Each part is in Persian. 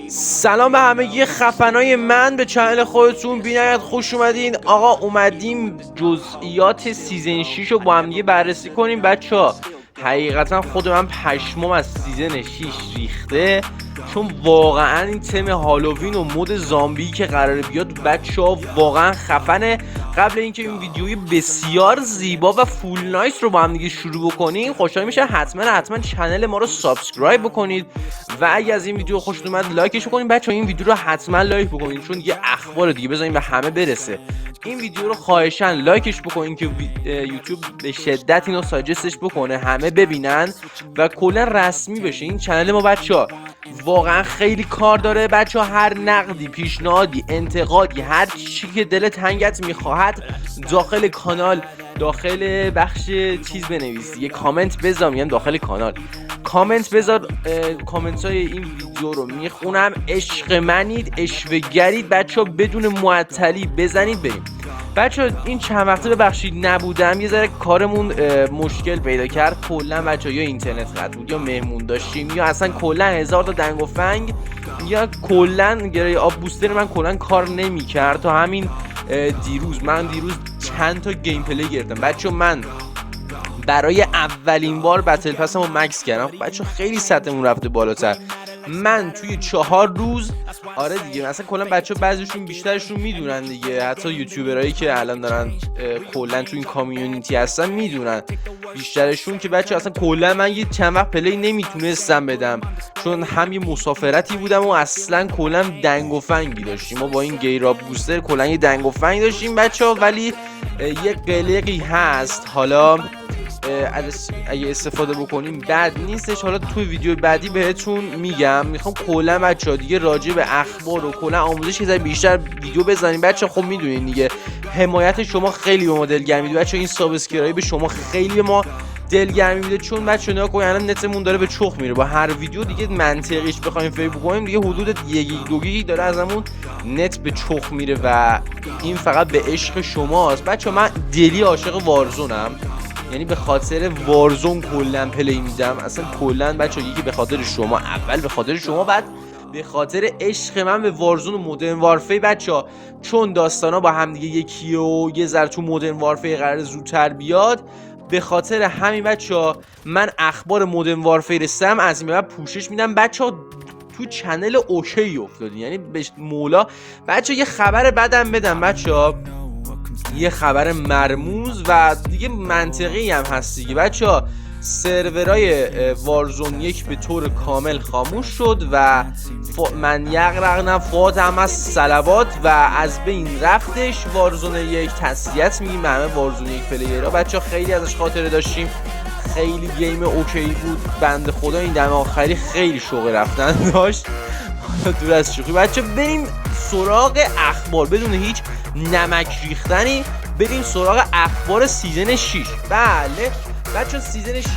سلام به همگی خفنای من به چنل خودتون بینایت خوش اومدین. آقا اومدیم جزئیات سیزن 6 رو با هم دیگه بررسی کنیم. بچه ها حقیقتا خود من پشمام از سیزن 6 ریخته، چون واقعا این تم هالووین و مود زامبی که قراره بیاد بچه ها واقعا خفنه. قبل اینکه این ویدیوی بسیار زیبا و فول نایس رو با هم دیگه شروع بکنیم، خوشحال میشه حتما چنل ما رو سابسکرایب بکنید و اگه از این ویدیو خوشتون اومد لایکش بکنید. بچه‌ها این ویدیو رو حتما لایک بکنید، چون دیگه اخبار دیگه بذارین به همه برسه. این ویدیو رو خواهشاً لایکش بکنید که یوتیوب به شدت اینو ساجستش بکنه، همه ببینن و کلا رسمی بشه این چنل ما. بچه‌ها واقعا خیلی کار داره. بچه‌ها هر نقدی، پیشنهادی، انتقادی، هر چی که دل تنگت میخواهد داخل کانال، داخل بخش چیز بنویس، یه کامنت بذار. میگم داخل کانال کامنت بذار، کامنت های این ویدیو رو میخونم. عشق منید، اشوه‌گرید بچه ها، بدون معطلی بزنید بریم. بچه ها این چند وقته ببخشید نبودم، یه ذره کارمون مشکل پیدا کرد. کلا بچه ها یا اینترنت قطع بود، یا مهمون داشتیم، یا اصلا کلا هزار تا دنگ و فنگ، یا کلا گره آب بوستر من کلا کار نمیکرد. تا همین دیروز چند تا گیم پلی گرفتم. بچه ها من برای اولین بار بتل پسمو مکس کردم. بچه خیلی سطحمون رفته بالاتر. من توی 4 روز، آره دیگه، مثلا کلا بچه بعضیشون بیشترشون میدونن دیگه، حتی یوتیوبرایی که الان دارن کلا تو این کامیونیتی هستن میدونن بیشترشون که بچه اصلا کلا من یه چند وقت پلی نمیتونستم بدم، چون هم یه مسافرتی بودم و اصلا کلا دنگ و فنگی داشتیم. ما با این گیراب بوستر کلا یه دنگ و فنگ داشتیم بچه ها، ولی یه قلقی هست. حالا اگه استفاده بکنیم بد نیستش. حالا توی ویدیو بعدی بهتون میگم. میخوام کلا بچه‌ها دیگه راجع به اخبار و کلا آموزش یه بیشتر ویدیو بزنیم. بچه‌ها خب میدونین دیگه حمایت شما خیلی به ما دلگرمی میده. بچه‌ها این سابسکرایب به شما خیلی به ما دلگرمی میده، چون بچه‌ها نگاه کنین الان نتمون داره به چخ میره. با هر ویدیو دیگه منطقیش بخوایم فکر بکنیم دیگه حدود 1 گیگ 2 گیگ داره ازمون نت به چخ میره و این فقط به عشق شماست. بچه‌ها من دلی عاشق وارزونم، یعنی به خاطر وارزون کلا پلی میدم. اصلا کلا بچه یکی به خاطر شما، اول به خاطر شما، بعد به خاطر عشق من به وارزون و مودرن وارفی. بچه ها چون داستانا با هم دیگه یکیه و یه ذره تو مودرن وارفی قرار زودتر بیاد، به خاطر همین بچه ها من اخبار مودرن وارفی رسم از این به بعد پوشش میدم. بچه ها تو چنل اوکی افتادین، یعنی به مولا. بچه یه خبر بدم بدم بچه ها، یه خبر مرموز و دیگه منطقی هم هست دیگه. بچه ها سرورای وارزون 1 به طور کامل خاموش شد و من یقرقنم فاتم از صلوات و از بین رفتش. وارزون 1 تسلیت میگیم به همه وارزون 1 پلیرها. بچه ها خیلی ازش خاطره داشتیم، خیلی گیم اوکی بود. بنده خدا این دم آخری خیلی شوق رفتن داشت. دور از شوخی بچه بریم سراغ اخبار بدون هیچ نمک ریختنی. بریم سراغ اخبار سیزن 6. بله بچه سیزن 6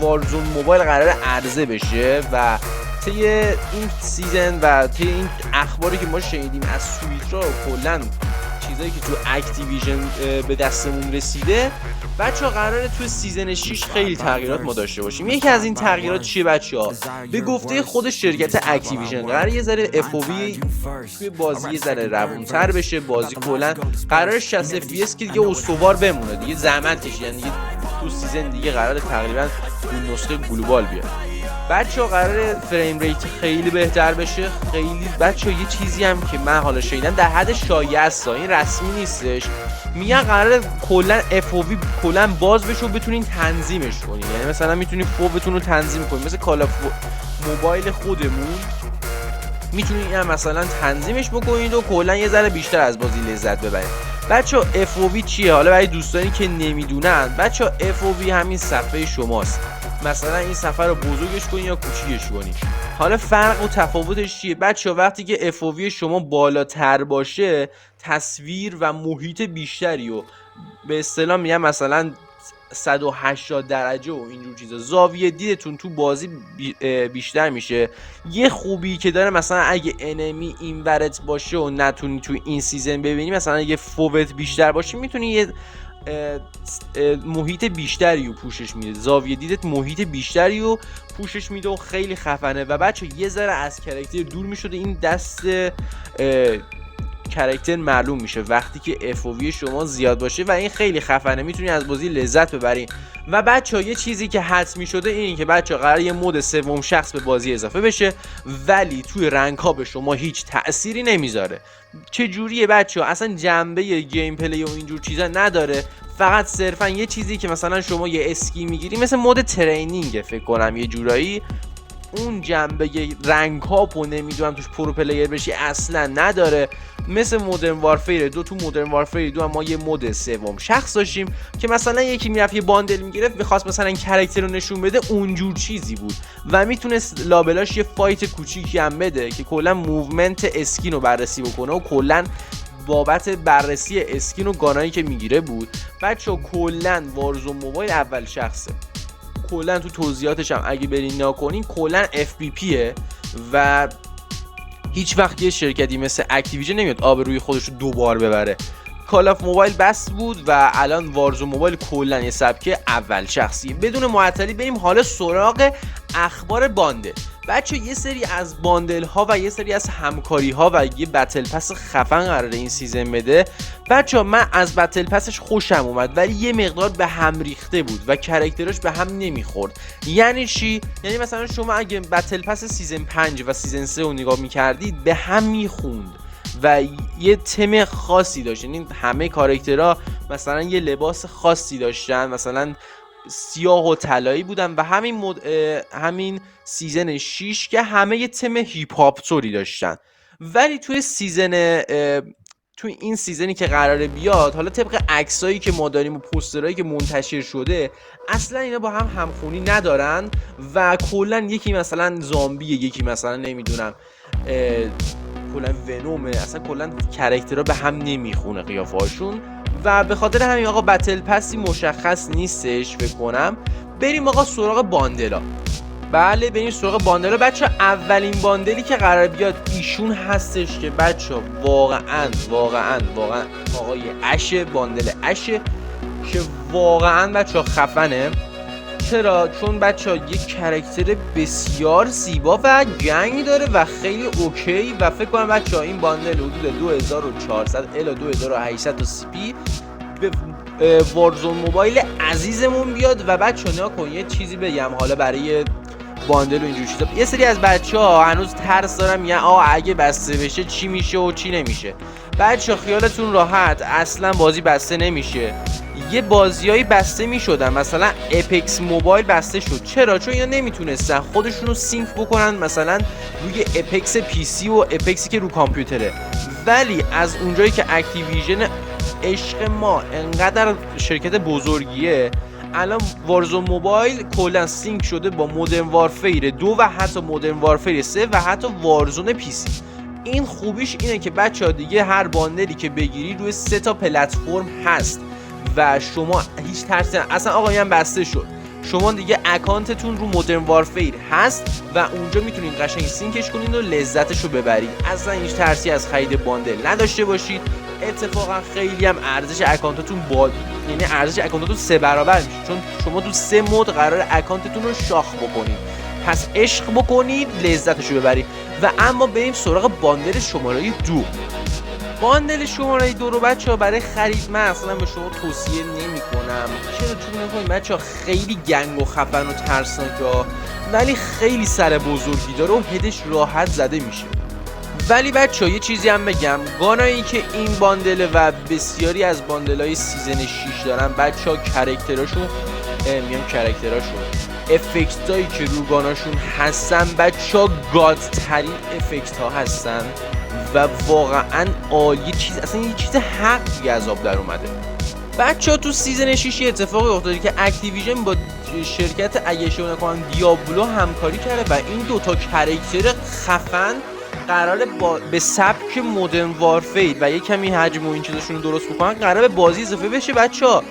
وارزون موبایل قراره عرضه بشه و طی این سیزن و طی این اخباری که ما شنیدیم از سویترا و کلا چیزایی که تو اکتیویژن به دستمون رسیده، بچه‌ها قراره تو سیزن 6 خیلی تغییرات ما داشته باشیم. یکی از این تغییرات چیه بچه‌ها؟ به گفته خود شرکت اکتیویژن قراره یه ذره FOV توی بازی یه ذره روون‌تر بشه. بازی کلا قراره 60 FPS که دیگه استوار بمونه، دیگه زحمت کشیدن دیگه. تو سیزن دیگه قراره تقریبا اون نسخه گلوبال بیاد. بچه‌ها قراره فریم ریت خیلی بهتر بشه. خیلی بچه‌ها یه چیزی هم که من حالا شنیدم در حد شایعه است، این رسمی نیستش، میگن قراره کلا FOV کلا باز بشه و بتونین تنظیمش کنین. یعنی مثلا میتونین فوبتون رو تنظیم کنین، مثل کالا موبایل خودمون میتونین هم مثلا تنظیمش بکنید و کلا یه ذره بیشتر از بازی لذت ببرید. بچه‌ها FOV چیه؟ حالا برای دوستانی که نمیدونن، بچه‌ها FOV همین صفحه شماست. مثلا این صفحه رو بزرگش کنی یا کوچیکش کنی. حالا فرق و تفاوتش چیه بچه‌ها؟ وقتی که FOV شما بالاتر باشه تصویر و محیط بیشتری و به اصطلاح میگم مثلا 180 درجه و اینجور چیزا، زاویه دیدتون تو بازی بیشتر میشه. یه خوبی که داره مثلا اگه انمی اینورت باشه و نتونی تو این سیزن ببینی، مثلا اگه فوت بیشتر باشه میتونی یه محیط بیشتری و پوشش میده، زاویه دیدت محیط بیشتری و پوشش میده و خیلی خفنه. و بچه یه ذره از کرکتر دور میشده، این دست کرکتر معلوم میشه وقتی که FOV شما زیاد باشه و این خیلی خفنه، میتونی از بازی لذت ببری. و بچه یه چیزی که حتمی شده اینه که بچه قرار یه مود سوم شخص به بازی اضافه بشه، ولی توی رنگ ها به شما هیچ تأثیری نمیذاره. چه جوریه بچه؟ اصلا جنبه گیم پلی و اینجور چیزا نداره، فقط صرفا یه چیزی که مثلا شما یه اسکی میگیری مثل مود ترینینگ فکر کنم یه جورایی، اون جنبه رنگ ها و نمیدونم توش پرو پلیر بشی اصلا نداره. مثل مودرن وارفیر 2، تو مودرن وارفیر 2 ما یه مود سوم شخص داشتیم که مثلا یکی میرفت یه باندل میگرفت میخواست مثلا کرکتر رو نشون بده، اونجور چیزی بود و میتونست لابلاش یه فایت کوچیکی هم بده که کلا موومنت اسکین رو بررسی بکنه و کلا بابت بررسی اسکین و گانایی که میگیره بود. بچه کلا وارزون موبایل اول شخصه، کلا تو توضیحاتش هم اگه برین نگاه کنین کلا FPPه و هیچ وقت یه شرکتی مثل اکتیویژن نمیاد آبروی خودش رو دوبار ببره. کال آف موبایل بس بود و الان وارزون موبایل کلا یه سبک اول شخصی. بدون معطلی بریم حالا سراغ اخبار باندل. بچه یه سری از باندل ها و یه سری از همکاری ها و یه بتل پس خفن قراره این سیزن بده. بچه من از بتل پسش خوشم اومد ولی یه مقدار به هم ریخته بود و کرکتراش به هم نمیخورد. یعنی چی؟ یعنی مثلا شما اگه بتل پس سیزن 5 و سیزن 3 رو نگاه میکردید به هم میخوند و یه تم خاصی داشت، یعنی همه کاراکترها مثلا یه لباس خاصی داشتن، مثلا سیاه و طلایی بودن و همین سیزن 6 که همه یه تم هیپ هاپ توری داشتن. ولی توی این سیزنی که قراره بیاد، حالا طبق عکسایی که ما داریم و پوسترایی که منتشر شده، اصلا اینا با هم همخونی ندارن و کلا یکی مثلا زامبیه، یکی مثلا نمیدونم کلا ونومه، اصلا کلا کرکترها به هم نمیخونه قیافه‌هاشون و به خاطر همین آقا بتل پسی مشخص نیستش فکر کنم. بریم آقا سراغ باندلا. بله بریم سراغ باندلا. بچه اولین باندلی که قرار بیاد ایشون هستش که بچه واقعا آقای اشه، باندل اشه که واقعا بچه خفنه. چرا؟ چون بچه یک کرکتر بسیار زیبا و گنگ داره و خیلی اوکی و فکر کنم بچه این باندل حدود 2400 الی 2800 تا CP به وارزون موبایل عزیزمون بیاد. و بچه ها کن یه چیزی بگم حالا برای باندل و اینجور چیزا، یه سری از بچه ها هنوز ترس دارم یعنی اگه بسته بشه چی میشه و چی نمیشه. بچه خیالتون راحت، اصلا بازی بسته نمیشه. یه بازیایی بسته میشدن، مثلا اپکس موبایل بسته شد. چرا؟ چون اینا نمیتونستن خودشونو سینک بکنن مثلا روی اپکس PC و اپکسی که رو کامپیوتره. ولی از اونجایی که اکتیویژن عشق ما انقدر شرکت بزرگیه، الان وارزون موبایل کلا سینک شده با مودرن وارفیر 2 و حتی مودرن وارفیر 3 و حتی وارزون PC. این خوبیش اینه که بچه‌ها دیگه هر باندلی که بگیری روی 3 تا پلتفرم هست و شما هیچ ترسی اصلا آقا هم بسته شد، شما دیگه اکانتتون رو مودرن وارفیر هست و اونجا میتونید قشنگ سینکش کنید و لذتش رو ببرید. اصلا هیچ ترسی از خرید باندل نداشته باشید. اتفاقا خیلی هم ارزش اکانتتون یعنی ارزش اکانتتون 3 برابر میشه، چون شما تو 3 مود قرار اکانتتون رو شاخ بکنید. پس عشق بکنید لذتش رو ببرید. و اما بریم سراغ باندل شماره 2. باندل شماره 2 رو بچه‌ها برای خرید من اصلا به شما توصیه نمی‌کنم. چرا؟ چون نکنید بچه‌ها خیلی گنگ و خفن و ترسناکه ولی خیلی سر بزرگی داره و هدش راحت زده میشه. ولی بچه‌ها یه چیزی هم بگم، گانایی که این باندله و بسیاری از باندل‌های سیزن 6 دارن بچه‌ها کرکتراشون افکتایی که رو گاناشون هستن بچه‌ها گادترین افکت ها هستن و واقعا عالی. اصلا یه چیز حقی از آب در اومده. بچه‌ها تو سیزن 6 اتفاقی افتاده که اکتیویژن با شرکت اگه اشتباه نکنم دیابلو همکاری کرده و این دوتا کرکتر خفن قراره به سبک مودرن وارفیر و یه کمی حجم و این چیزاشون رو درست بکنن، قراره به بازی اضافه بشه. بچه‌ها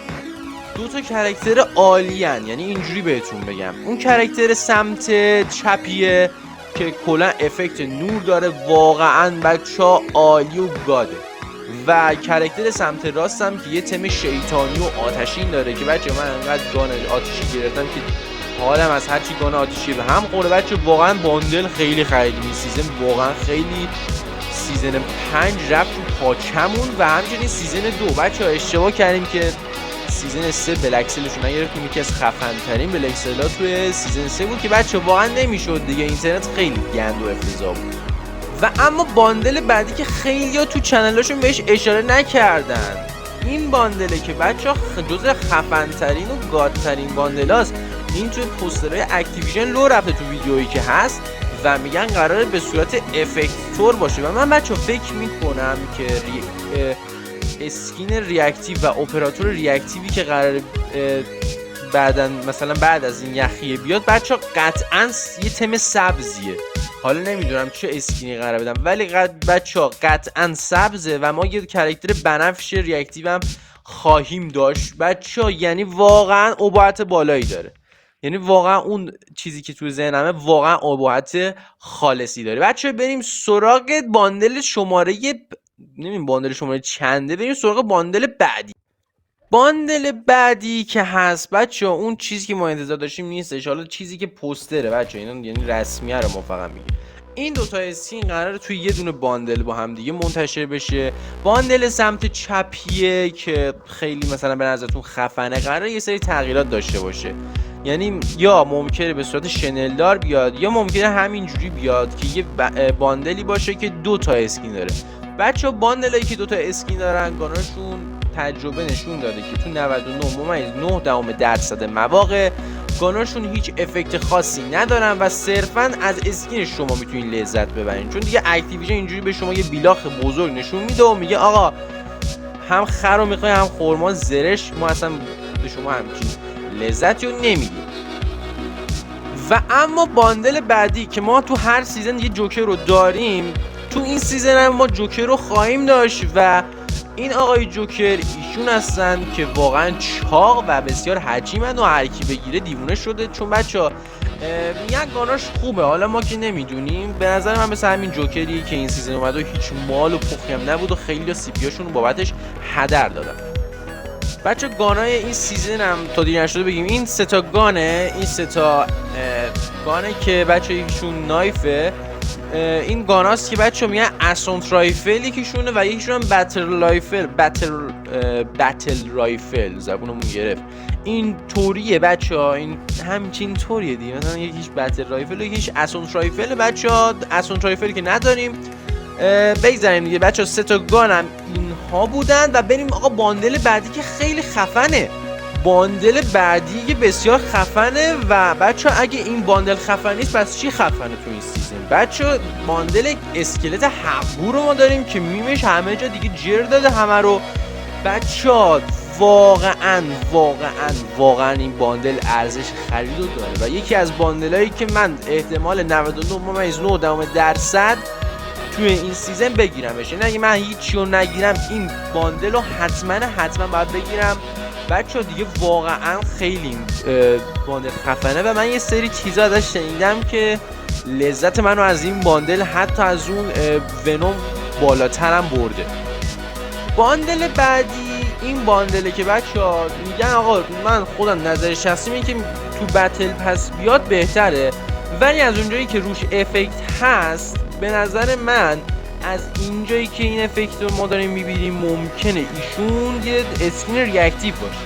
دو تا کرکتر عالیان، یعنی اینجوری بهتون بگم، اون کرکتر سمت چپیه که کلا افکت نور داره، واقعا بچه‌ها عالی و گاده. و کرکتر سمت راستم که یه تم شیطانی و آتشین داره که بچه من انقدر گان آتشی گرفتم که حالم از هرچی گان آتشی به هم خوره. بچه واقعا باندل خیلی خریدیم این سیزن، واقعا خیلی سیزن 5 رفت تو پاچمون و همچنین سیزن 2 بچه ها اشتباه کردیم که سیزن 3 بلکسلشون نگرفتیم، یکی از خفن ترین بلکسلا توی سیزن 3 بود که بچه واقعا نمیشد دیگه، اینترنت خیلی گند و افتضاح بود. و اما باندل بعدی که خیلی ها تو چنلاشون بهش اشاره نکردن، این باندله که بچه ها جز خفن ترین و گاد ترین باندل هاست. این توی پوسترهای اکتیویژن لو رفته تو ویدیویی که هست و میگن قراره به صورت افکتور باشه و من بچه فکر میکنم که اسکین ریاکتیو و اپراتور ریاکتیوی که قراره بعدن مثلا بعد از این یخیه بیاد بچه قطعا یه تم سبزیه. حالا نمیدونم چه اسکینی قراره بدم ولی بچه قطعا سبزه و ما یه کرکتر بنفش ریاکتیو هم خواهیم داشت بچه، یعنی واقعا ابهت بالایی داره، یعنی واقعا اون چیزی که تو ذهنمه واقعا ابهت خالصی داره. بچه بریم سراغ باندل شماره نمیدونم باندل شماره چنده، بریم سراغ باندل بعدی. باندل بعدی که هست بچه اون چیزی که ما انتظار داشتیم نیستش، حالا چیزی که پوستره بچه اینا یعنی رسمیه رو ما فقط میگیم. این دوتا اسکین قراره توی یه دونه باندل با هم دیگه منتشر بشه. باندل سمت چپیه که خیلی مثلا به نظرتون خفنه، قراره یه سری تغییرات داشته باشه، یعنی یا ممکنه به صورت شنل دار بیاد یا ممکنه همینجوری بیاد که یه باندلی باشه که دوتا اسکین داره. بچه باندلایی که دوتا اسکین دارن گاناشون تجربه نشون داده که تو 99.9% مواقع گاناشون هیچ افکت خاصی ندارن و صرفا از اسکین شما میتونین لذت ببرین، چون دیگه اکتیویژن اینجوری به شما یه بیلاخ بزرگ نشون میده و میگه آقا هم خر رو میخوای هم خرما زرش، ما اصلا به شما همچین لذتی رو نمیدیم. و اما باندل بعدی که ما تو هر سیزن یه جوکر رو داریم، تو این سیزن هم ما جوکر رو خواهیم داشت و این آقای جوکر ایشون هستن که واقعا چاق و بسیار حجیمن و هر کی بگیره دیوونه شده، چون بچه‌ها میگن گاناش خوبه، حالا ما که نمیدونیم. به نظر من مثل همین جوکریه که این سیزن اومد و هیچ مال و پخی هم نبود و خیلی سی پی هاشون بابتش هدر دادن. بچه گانای این سیزن هم تا دیگه نشده بگیم این سه تا گانه، این سه تا گانه که بچه یکیشون نایفه، این گاناست که بچه میگن اسونت رایفل یکیشونه و یکیشون هم بتل رایفل زبونمون گرفت. این طوریه بچه ها، این همچین طوریه دیگه، مثلا یکیش بتل رایفل یکیش اسونت رایفل. بچه ها اسونت رایفل که نداریم بگذاریم دیگه. بچه ها سه تا گانم اینها بودن و بریم آقا باندل بعدی که خیلی خفنه. باندل بعدی بسیار خفنه و بچه ها اگه این باندل خفن نیست پس چی خفنه تو این سیزن؟ بچه ها باندل اسکلت حقو رو ما داریم که میمش همه جا دیگه جر داده همه رو. بچه ها واقعا این باندل ارزش خرید رو داره و یکی از باندلایی که من احتمال 99.9% توی این سیزن بگیرمش، یعنی اگه من هیچی رو نگیرم این باندل رو حتما باید بگیرم. بچه دیگه واقعا خیلی باندل خفنه و من یه سری چیزا ازش شنیدم که لذت منو از این باندل حتی از اون ونوم بالاترم برده. باندل بعدی این باندله که بچه ها میگن آقا من خودم نظر شخصی اینه که تو بتل پس بیاد بهتره، ولی از اونجایی که روش افکت هست به نظر من از اینجایی که این افکت رو ما داریم میبینیم ممکنه ایشون یه اسکین ریاکتیو باشه،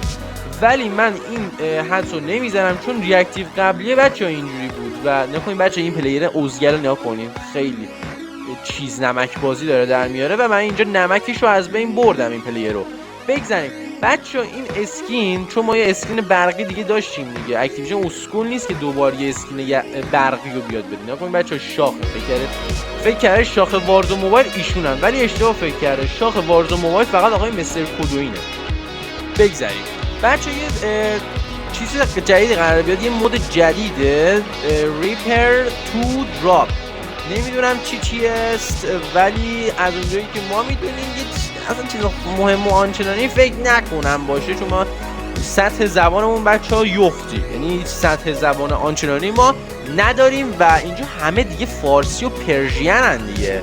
ولی من این حدس رو نمیزنم چون ریاکتیو قبلیه بچه ها اینجوری بود و نکنیم بچه این پلیر اوزگل رو نها کنیم خیلی چیز نمک بازی داره در میاره و من اینجا نمکش رو از بین بردم این پلیر رو. بگذاریم بچه این اسکین چون ما یه اسکین برقی دیگه داشتیم دیگه، اکتیویژن اسکول نیست که دوباره یه اسکین برقی رو بیاد بدین. نکنیم بچه شاخه فکر کرده شاخ وارزو موبایل ایشونن، ولی اشتباه فکر کرده شاخ وارزو موبایل فقط آقای مستر کدوینه. بگذاریم بچه یه چیزی جدید قراره بیاد، یه مود جدیده ریپر تو دراپ، نمیدونم چی است ولی از اونجایی که ما میدونیم اصلا چیز مهم و آنچنانی فکر نکنم باشه، چون ما سطح زبانمون بچه ها یختی، یعنی سطح زبان آنچنانی ما نداریم و اینجا همه دیگه فارسی و پرژین هن دیگه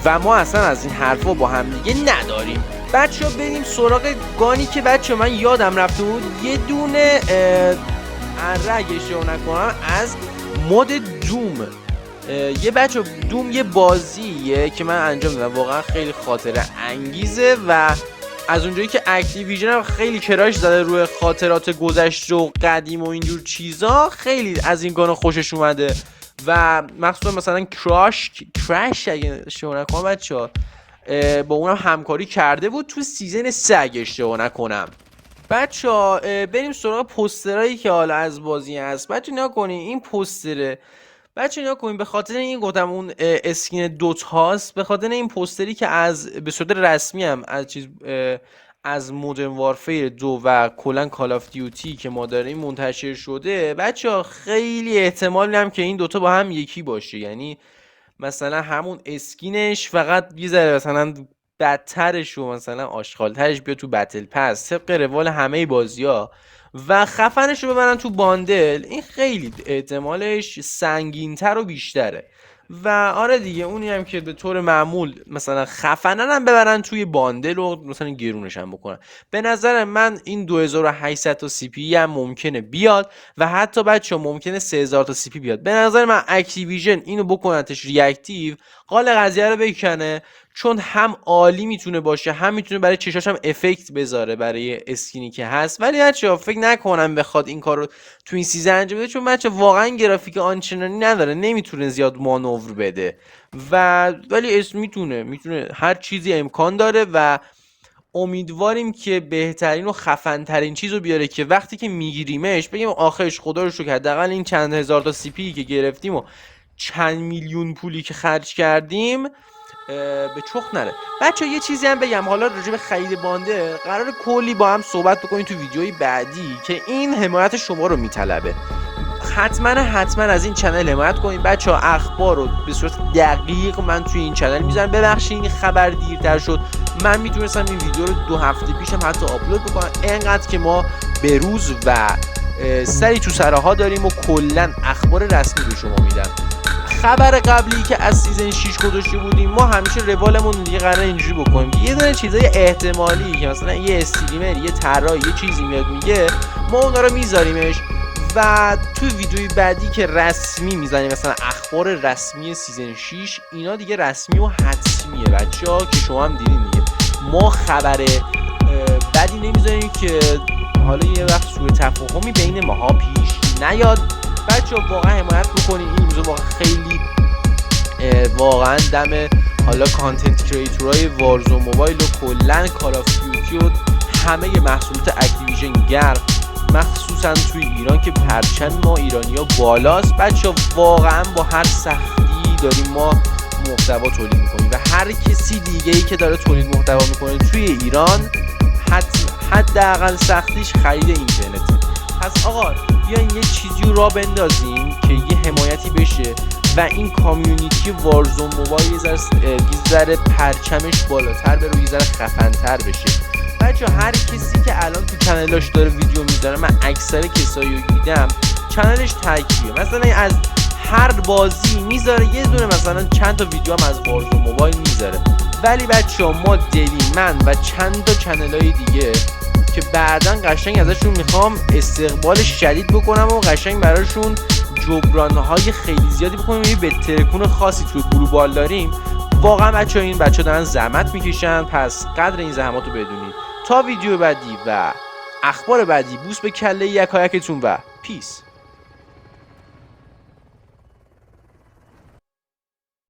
و ما اصلا از این حرفا با هم دیگه نداریم. بچه ها بریم سراغ گانی که بچه من یادم رفته بود یه دونه اگه اشتباه نکنم از مود دوم. یه بچه دوم یه بازیه که من انجام دادم، واقعا خیلی خاطره انگیزه و از اونجایی که اکتیویژن هم خیلی کراش زده روی خاطرات گذشته و قدیم و اینجور چیزا، خیلی از این گانا خوشش اومده و مخصوصا مثلا کراش اگه اشتباه نکنم بچه‌ها با اونم همکاری کرده بود تو سیزن 3 اگه اشتباه نکنم. بچه‌ها بریم سراغ پوسترایی که حالا از بازی هست. بچه نگاه کنین این پوستره، بچه نگاه کنین، به خاطر این گفتم اون اسکین دوتاست، به خاطر این پوستری که از به صورت رسمی هم از مودرن وارفیر 2 و کلا کال آف دیوتی که ما داریم منتشر شده. بچه خیلی احتمال هم که این دوتا با هم یکی باشه، یعنی مثلا همون اسکینش فقط یه ذره مثلا بدترش و مثلا آشغالترش بیاد تو بتل پس طبق روال همه بازی‌ها و خفنش رو ببرن تو باندل. این خیلی احتمالش سنگین‌تر و بیشتره و آره دیگه اونی هم که به طور معمول مثلا خفنن هم ببرن توی باندل و مثلا گرونش هم بکنن. به نظر من این 2800 تا سی پی هم ممکنه بیاد و حتی بچه ممکنه 3000 تا سی پی بیاد. به نظر من اکتیویژن اینو بکنتش ریاکتیو، قال قضیه رو بکنه، چون هم عالی میتونه باشه هم میتونه برای چشاش هم افکت بذاره برای اسکینی که هست. ولی بچه‌ها فکر نکنم بخواد این کارو تو این سیزن انجام بده، چون بچه واقعا گرافیک آنچنانی نداره، نمیتونه زیاد مانور بده و ولی اسم میتونه هر چیزی امکان داره و امیدواریم که بهترین و خفن‌ترین چیزو بیاره که وقتی که میگیریمش بگیم آخرش خدا رو شکر حداقل این چند هزار تا سی پی که گرفتیم و چند میلیون پولی که خرج کردیم به چخ نره. بچه یه چیزی هم بگم، حالا راجع به خرید بانده قرار کلی با هم صحبت بکنیم تو ویدیوهای بعدی که این حمایت شما رو میطلبه. حتما از این چنل حمایت کنید بچه ها. اخبار رو به صورت دقیق من توی این چنل میذارم. ببخشید این خبر دیرتر شد، من میتونستم این ویدیو رو 2 هفته پیشم حتی آپلود بکنم، انقدر که ما به روز و سری تو سراها داریم و کلا اخبار رسمی به شما میدم. خبر قبلی که از سیزن 6 گذاشته بودیم، ما همیشه روالمون دیگه قراره اینجوری بکنیم یه دونه چیزای احتمالی که مثلا یه استریمر یه طراح یه چیزی میاد میگه ما اونا رو میذاریمش و تو ویدیوی بعدی که رسمی میزنیم مثلا اخبار رسمی سیزن 6 اینا دیگه رسمی و حتمیه بچه‌ها که شما هم دیدین دیگه. ما خبر بعدی نمیذاریم که حالا یه وقت سوء تفاهمی بین ماها پیش نیاد. بچه‌ها واقعا حمایت بکنین، این روزا واقعا خیلی واقعا دم حالا کانتنت کریتورهای وارزون موبایل و کلا کال آف دیوتی و همه محصولات اکتیویژن گرم، مخصوصا توی ایران که پرچم ما ایرانی‌ها بالاست. بچه‌ها واقعا با هر سختی داریم ما محتوا تولید می‌کنیم و هر کسی دیگه‌ای که داره تولید محتوا می‌کنه توی ایران حداقل سختیش خرید اینترنته. پس آقا بیاین یه چیزی رو راه بندازیم که یه حمایتی بشه و این کامیونیتی وارزون موبایل یه ذره پرچمش بالاتر بره و یه ذره خفن‌تر بشه. بچه هر کسی که الان تو چنلاش داره ویدیو میذاره، من اکثر کسایی رو دیدم چنلش ترکیبه، مثلا از هر بازی میذاره یه دونه مثلا چند تا ویدیو هم از وارزون موبایل میذاره. ولی بچه ما من و چند تا چنلای دیگه که بعدن قشنگ ازشون میخوام استقبال شدید بکنم و قشنگ براشون جبرانهای خیلی زیادی بکنم. به ترکون خاصی توی گلوبال داریم. واقعا بچه این بچه دارن زحمت میکشن، پس قدر این زحمات رو بدونید. تا ویدیو بعدی و اخبار بعدی، بوس به کله یکایکتون و پیس.